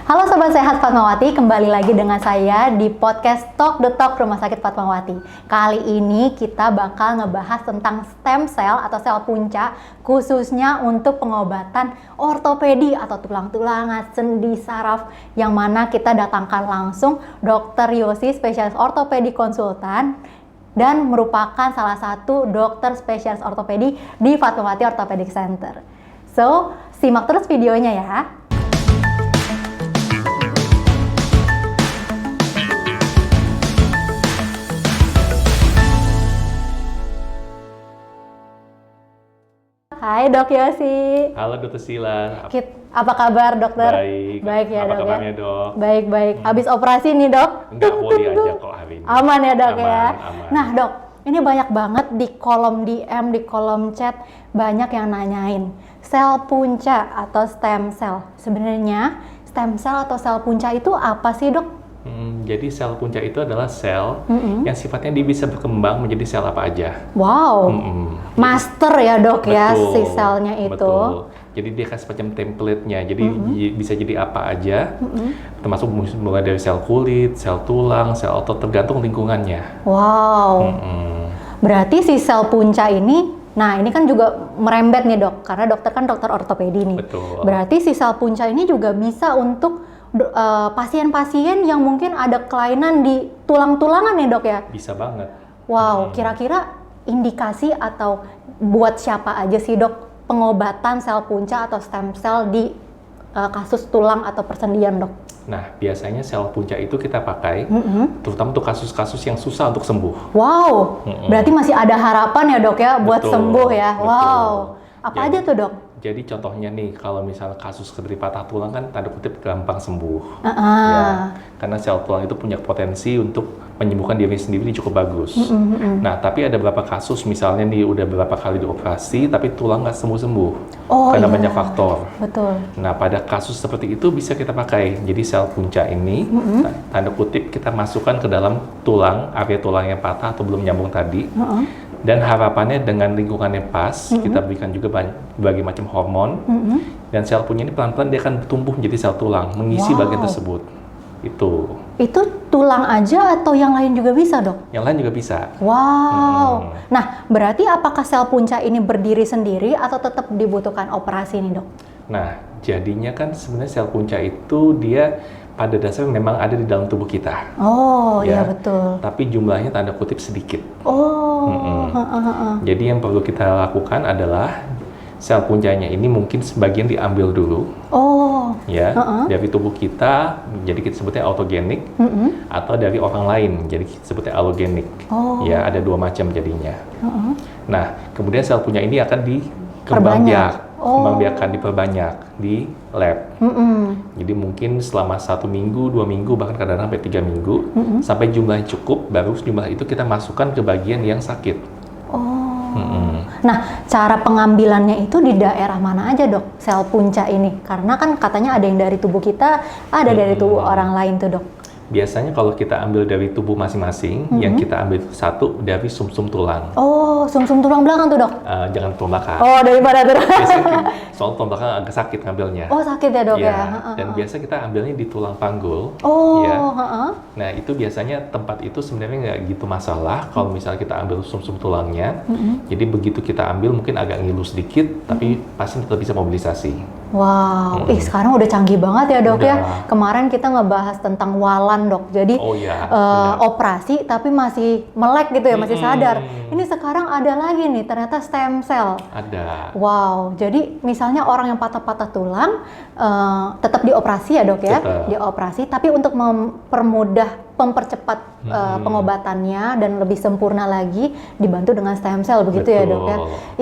Halo Sobat Sehat Fatmawati, kembali lagi dengan saya di podcast Talk the Talk Rumah Sakit Fatmawati. Kali ini kita bakal ngebahas tentang stem cell atau sel punca, khususnya untuk pengobatan ortopedi atau tulang-tulangan, sendi, saraf, yang mana kita datangkan langsung Dr. Yosi, spesialis ortopedi konsultan, dan merupakan salah satu dokter spesialis ortopedi di Fatmawati Orthopedic Center. So, simak terus videonya ya. Hai Dok Yosi. Halo Dokter Sila. Apa kabar dokter? Baik. Baik ya apa dok kabarnya, ya? Dok? Baik. Habis operasi nih dok? Enggak, boleh aja kok hari ini. Aman ya dok ya? Aman. Nah dok, ini banyak banget di kolom DM, di kolom chat, banyak yang nanyain sel punca atau stem cell. Sebenarnya stem cell atau sel punca itu apa sih dok? Jadi sel punca itu adalah sel yang sifatnya dia bisa berkembang menjadi sel apa aja. Wow, master ya dok ya si selnya itu. Betul. Jadi dia kan semacam template-nya, jadi bisa jadi apa aja, termasuk mulai dari sel kulit, sel tulang, sel otot, tergantung lingkungannya. Wow, berarti si sel punca ini, nah ini kan juga merembet nih dok, karena dokter kan dokter ortopedi nih. Betul. Berarti si sel punca ini juga bisa untuk pasien-pasien yang mungkin ada kelainan di tulang-tulangan ya dok ya? Bisa banget. Wow, kira-kira indikasi atau buat siapa aja sih dok pengobatan sel punca atau stem cell di kasus tulang atau persendian dok? Nah, biasanya sel punca itu kita pakai terutama untuk kasus-kasus yang susah untuk sembuh. Wow, berarti masih ada harapan ya dok ya buat Betul, sembuh ya? betul. Wow, apa aja tuh dok? Jadi contohnya nih, kalau misalnya kasus seperti patah tulang kan tanda kutip gampang sembuh. Ya, karena sel tulang itu punya potensi untuk menyembuhkan diri sendiri cukup bagus. Nah, tapi ada beberapa kasus misalnya nih udah beberapa kali dioperasi tapi tulang nggak sembuh-sembuh. Karena banyak faktor. Betul. Nah, pada kasus seperti itu bisa kita pakai. Jadi sel punca ini, tanda kutip kita masukkan ke dalam tulang, area tulang yang patah atau belum nyambung tadi. Dan harapannya dengan lingkungannya pas, kita berikan juga berbagai macam hormon, dan sel punca ini pelan-pelan dia akan tumbuh menjadi sel tulang, mengisi bagian tersebut. Itu tulang aja atau yang lain juga bisa dok? Yang lain juga bisa. Wow. Nah, berarti apakah sel punca ini berdiri sendiri atau tetap dibutuhkan operasi nih dok? Nah, jadinya kan sebenarnya sel punca itu dia pada dasarnya memang ada di dalam tubuh kita. Oh, iya betul. Tapi jumlahnya tanda kutip sedikit. Jadi yang perlu kita lakukan adalah sel puncanya ini mungkin sebagian diambil dulu. Dari tubuh kita, jadi kita sebutnya autogenik, atau dari orang lain, jadi kita sebutnya allogenik. Ya, ada dua macam jadinya. Nah, kemudian sel punca ini akan diperbanyak di lab. Jadi mungkin selama 1 minggu, 2 minggu, bahkan kadang-kadang sampai 3 minggu, sampai jumlahnya cukup, baru jumlah itu kita masukkan ke bagian yang sakit. Nah, cara pengambilannya itu di daerah mana aja dok, sel punca ini? Karena kan katanya ada yang dari tubuh kita, ada dari tubuh orang lain tuh dok. Biasanya kalau kita ambil dari tubuh masing-masing, yang kita ambil satu dari sumsum tulang. Oh, sumsum tulang belakang tuh dok? Jangan tulang belakang. Oh, daripada tuh. Biasanya soal tulang belakang agak sakit ngambilnya. Oh, sakit ya dok ya? Dan biasa kita ambilnya di tulang panggul. Nah, itu biasanya tempat itu sebenarnya nggak gitu masalah kalau misalnya kita ambil sumsum tulangnya. Jadi begitu kita ambil mungkin agak ngilu sedikit, tapi pasien tetap bisa mobilisasi. Wow, sekarang udah canggih banget ya dok ya. Kemarin kita ngebahas tentang walan dok, jadi operasi tapi masih melek gitu ya, masih sadar. Ini sekarang ada lagi nih, ternyata stem cell. Ada. Wow, jadi misalnya orang yang patah-patah tulang tetap dioperasi ya dok ya, dioperasi, tapi untuk mempercepat pengobatannya dan lebih sempurna lagi dibantu dengan stem cell begitu. Ya dok ya.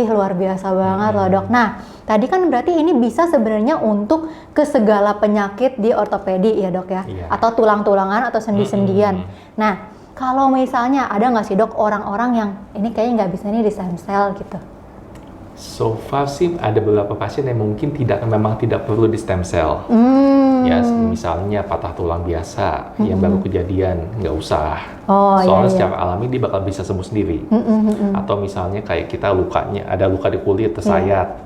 Luar biasa banget loh dok. Nah, tadi kan berarti ini bisa sebenarnya untuk ke segala penyakit di ortopedi ya dok ya, atau tulang-tulangan atau sendi-sendian. Nah, kalau misalnya ada nggak sih dok orang-orang yang ini kayaknya nggak bisa nih di stem cell gitu? So far sih ada beberapa pasien yang mungkin memang tidak perlu di stem cell. Ya, misalnya patah tulang biasa yang baru kejadian, nggak usah. Soalnya secara alami dia bakal bisa sembuh sendiri. Atau misalnya kayak kita ada luka di kulit, tersayat.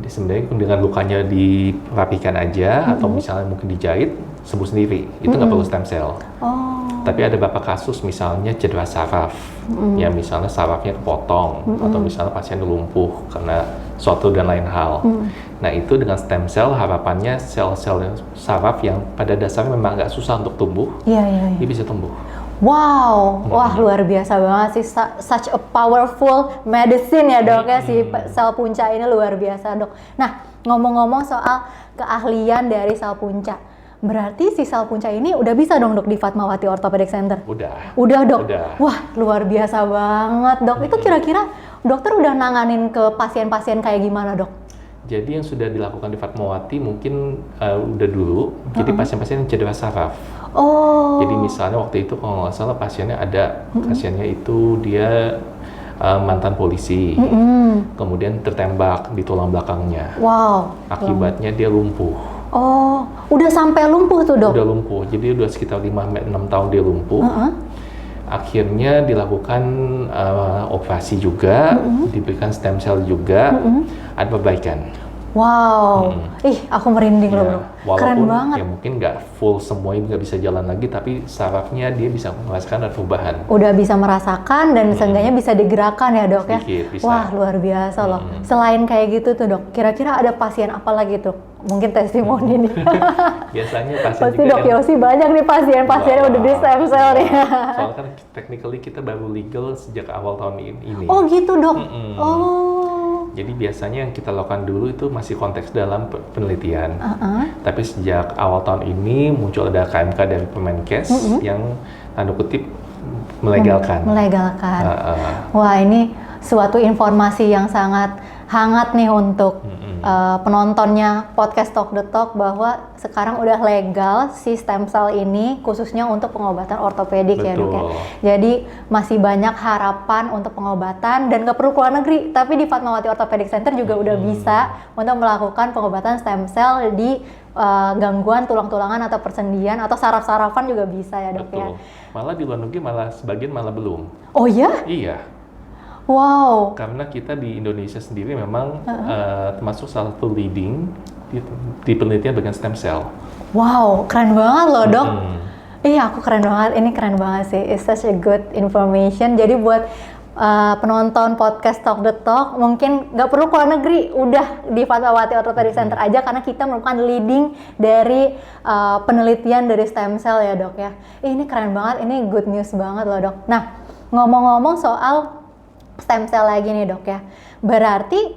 sebenarnya dengan lukanya dirapikan aja atau misalnya mungkin dijahit sembuh sendiri, itu nggak perlu stem cell. Tapi ada beberapa kasus misalnya cedera saraf, ya misalnya sarafnya kepotong atau misalnya pasien lumpuh karena suatu dan lain hal. Nah itu dengan stem cell harapannya sel-sel saraf yang pada dasarnya memang agak susah untuk tumbuh, dia bisa tumbuh. Wow, wah luar biasa banget sih, such a powerful medicine ya dok ya, si sel punca ini luar biasa dok. Nah ngomong-ngomong soal keahlian dari sel punca, berarti si sel punca ini udah bisa dong dok di Fatmawati Orthopedic Center? Udah dok? Udah. Wah luar biasa banget dok, itu kira-kira dokter udah nanganin ke pasien-pasien kayak gimana dok? Jadi yang sudah dilakukan di Fatmawati mungkin udah dulu, jadi pasien-pasien yang cedera saraf. Jadi misalnya waktu itu kalau nggak salah pasiennya itu dia mantan polisi, kemudian tertembak di tulang belakangnya. Akibatnya dia lumpuh. Udah sampai lumpuh tuh dok? Udah lumpuh, jadi udah sekitar 5-6 tahun dia lumpuh. Akhirnya dilakukan operasi juga, diberikan stem cell juga, ada perbaikan. Aku merinding loh, keren walaupun banget. Ya mungkin nggak full semuanya nggak bisa jalan lagi, tapi sarafnya dia bisa merasakan ada perubahan. Udah bisa merasakan dan seenggaknya bisa digerakkan ya dok ya. Bisa. Wah luar biasa loh. Selain kayak gitu tuh dok, kira-kira ada pasien apa lagi tuh? Mungkin testimoni nih. Biasanya pasien pasti juga dok Yosi banyak nih pasien-pasiennya udah di stem cell nih. Soalnya kan technically kita baru legal sejak awal tahun ini. Oh gitu dok. Jadi biasanya yang kita lakukan dulu itu masih konteks dalam penelitian. Tapi sejak awal tahun ini muncul ada KMK dari Permenkes yang tanda kutip melegalkan. Wah ini suatu informasi yang sangat hangat nih untuk penontonnya podcast Talk the Talk, bahwa sekarang udah legal si stem cell ini khususnya untuk pengobatan ortopedik ya dok ya. Jadi masih banyak harapan untuk pengobatan dan nggak perlu keluar negeri, tapi di Fatmawati Orthopedic Center juga udah bisa untuk melakukan pengobatan stem cell di gangguan tulang-tulangan atau persendian atau saraf-sarafan juga bisa ya dok ya. Malah di luar negeri sebagian malah belum. Oh ya? Iya. Wow. Karena kita di Indonesia sendiri memang termasuk salah satu leading di penelitian bagian stem cell. Wow, keren banget loh dok. Iya, aku keren banget. Ini keren banget sih. It's such a good information. Jadi buat penonton podcast Talk the Talk, mungkin nggak perlu keluar negeri, udah di Fatmawati Orthopedic Center aja, karena kita merupakan leading dari penelitian dari stem cell ya dok ya. Ini keren banget. Ini good news banget loh dok. Nah, ngomong-ngomong soal stem cell lagi nih dok ya, berarti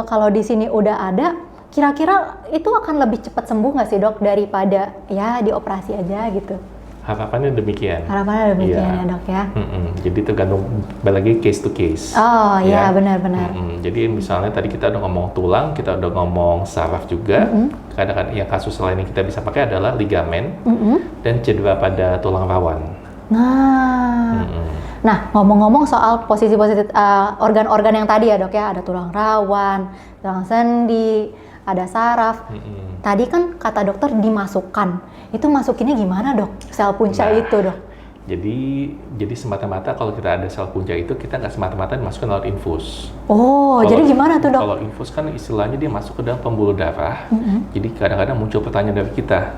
kalau di sini udah ada, kira-kira itu akan lebih cepat sembuh nggak sih dok daripada ya dioperasi aja gitu? Harapannya demikian. Harapannya demikian ya dok ya. Jadi tergantung lagi case to case. Oh iya benar-benar. Jadi misalnya tadi kita udah ngomong tulang, kita udah ngomong saraf juga. Kadang-kadang yang kasus lain yang kita bisa pakai adalah ligamen dan cedera pada tulang rawan. Nah, ngomong-ngomong soal posisi-posisi organ-organ yang tadi ya dok ya, ada tulang rawan, tulang sendi, ada saraf. Tadi kan kata dokter dimasukkan, itu masukinnya gimana dok? Sel punca itu dok? Jadi semata-mata kalau kita ada sel punca itu, kita nggak semata-mata dimasukkan lewat infus. Jadi gimana tuh dok? Kalau infus kan istilahnya dia masuk ke dalam pembuluh darah. Jadi kadang-kadang muncul pertanyaan dari kita.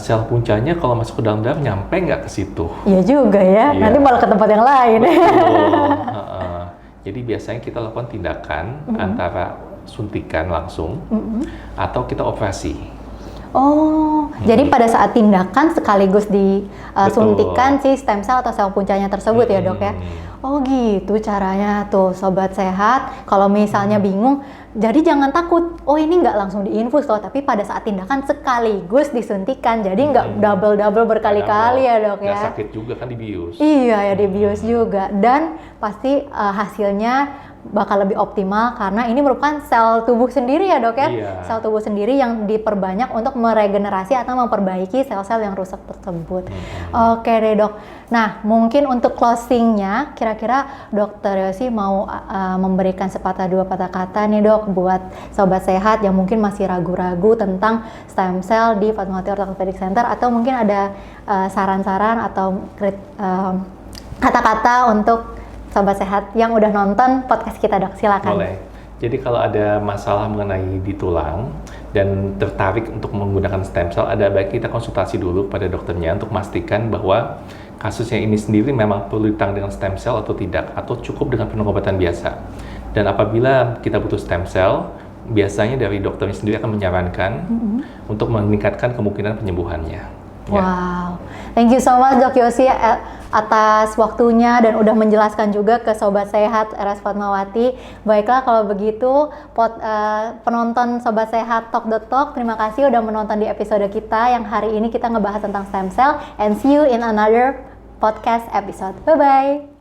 Sel puncanya kalau masuk ke dalam darah nyampe nggak ke situ? Iya juga ya, nanti malah ke tempat yang lain. Jadi biasanya kita lakukan tindakan antara suntikan langsung atau kita operasi. Jadi pada saat tindakan sekaligus disuntikan si stem cell atau sel puncanya tersebut ya dok ya? Oh gitu caranya tuh sobat sehat. Kalau misalnya bingung, jadi jangan takut. Oh ini nggak langsung diinfus loh, tapi pada saat tindakan sekaligus disuntikan. Jadi nggak double berkali-kali ya dok ya. Nggak sakit juga kan dibius. Iya ya dibius juga, dan pasti hasilnya bakal lebih optimal karena ini merupakan sel tubuh sendiri ya dok ya. Sel tubuh sendiri yang diperbanyak untuk meregenerasi atau memperbaiki sel-sel yang rusak tersebut. Oke deh dok. Nah mungkin untuk closingnya, kira-kira dokter Yosi mau memberikan sepatah dua patah kata nih dok buat sobat sehat yang mungkin masih ragu-ragu tentang stem cell di Fatmawati Orthopedic Center, atau mungkin ada saran-saran atau kata-kata untuk sobat sehat yang udah nonton podcast kita dok, silakan. Boleh. Jadi kalau ada masalah mengenai di tulang dan tertarik untuk menggunakan stem cell, ada baiknya kita konsultasi dulu pada dokternya untuk memastikan bahwa kasusnya ini sendiri memang perlu ditangani dengan stem cell atau tidak, atau cukup dengan pengobatan biasa. Dan apabila kita butuh stem cell, biasanya dari dokternya sendiri akan menyarankan untuk meningkatkan kemungkinan penyembuhannya. Wow, thank you so much Dok Yosi atas waktunya dan udah menjelaskan juga ke Sobat Sehat RS Fatmawati. Baiklah kalau begitu penonton Sobat Sehat Talk the Talk, terima kasih udah menonton di episode kita yang hari ini kita ngebahas tentang stem cell, and see you in another podcast episode. Bye-bye.